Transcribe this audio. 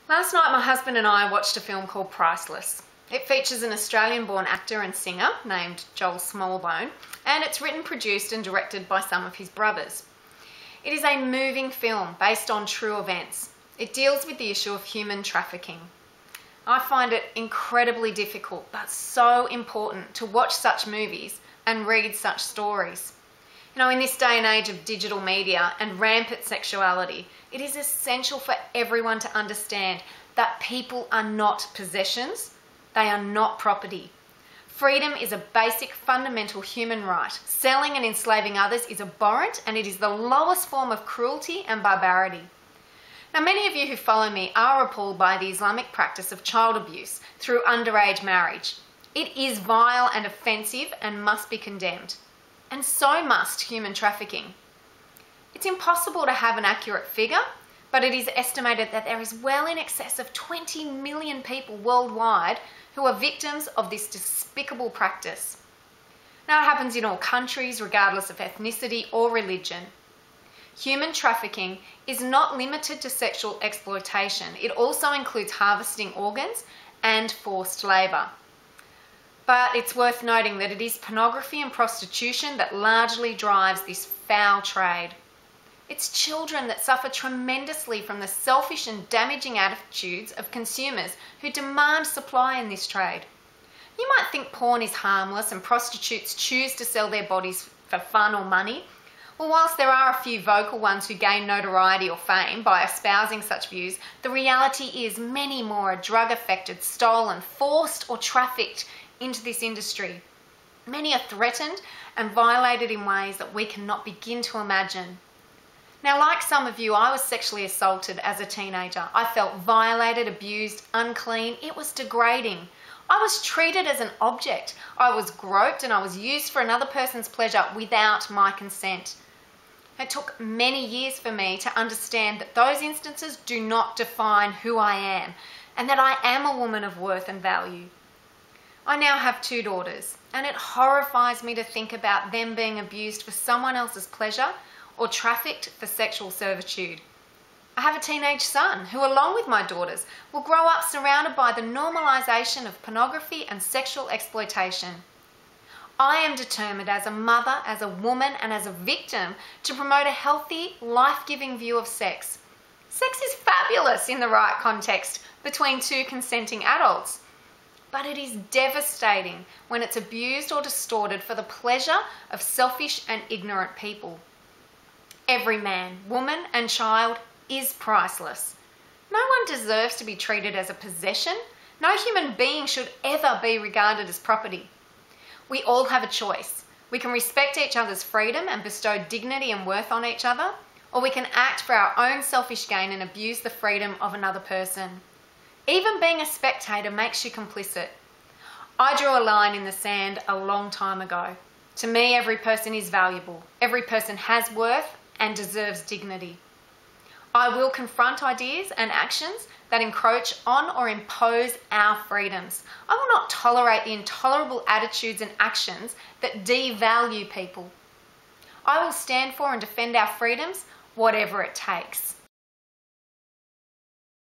Last night my husband and I watched a film called Priceless. It features an Australian-born actor and singer named Joel Smallbone, and it's written, produced and directed by some of his brothers. It is a moving film based on true events. It deals with the issue of human trafficking. I find it incredibly difficult but so important to watch such movies and read such stories. In this day and age of digital media and rampant sexuality, it is essential for everyone to understand that people are not possessions, they are not property. Freedom is a basic fundamental human right. Selling and enslaving others is abhorrent, and it is the lowest form of cruelty and barbarity. Now, many of you who follow me are appalled by the Islamic practice of child abuse through underage marriage. It is vile and offensive and must be condemned. And so must human trafficking. It's impossible to have an accurate figure, but it is estimated that there is well in excess of 20 million people worldwide who are victims of this despicable practice. Now, it happens in all countries, regardless of ethnicity or religion. Human trafficking is not limited to sexual exploitation. It also includes harvesting organs and forced labour. But it's worth noting that it is pornography and prostitution that largely drives this foul trade. It's children that suffer tremendously from the selfish and damaging attitudes of consumers who demand supply in this trade. You might think porn is harmless and prostitutes choose to sell their bodies for fun or money. Well, whilst there are a few vocal ones who gain notoriety or fame by espousing such views, the reality is many more are drug-affected, stolen, forced or trafficked into this industry. Many are threatened and violated in ways that we cannot begin to imagine. Now, like some of you, I was sexually assaulted as a teenager. I felt violated, abused, unclean. It was degrading. I was treated as an object. I was groped and I was used for another person's pleasure without my consent. It took many years for me to understand that those instances do not define who I am and that I am a woman of worth and value. I now have 2 daughters, and it horrifies me to think about them being abused for someone else's pleasure or trafficked for sexual servitude. I have a teenage son who, along with my daughters, will grow up surrounded by the normalisation of pornography and sexual exploitation. I am determined as a mother, as a woman and as a victim to promote a healthy, life-giving view of sex. Sex is fabulous in the right context between 2 consenting adults. But it is devastating when it's abused or distorted for the pleasure of selfish and ignorant people. Every man, woman and child is priceless. No one deserves to be treated as a possession. No human being should ever be regarded as property. We all have a choice. We can respect each other's freedom and bestow dignity and worth on each other, or we can act for our own selfish gain and abuse the freedom of another person. Even being a spectator makes you complicit. I drew a line in the sand a long time ago. To me, every person is valuable. Every person has worth and deserves dignity. I will confront ideas and actions that encroach on or impose our freedoms. I will not tolerate the intolerable attitudes and actions that devalue people. I will stand for and defend our freedoms, whatever it takes.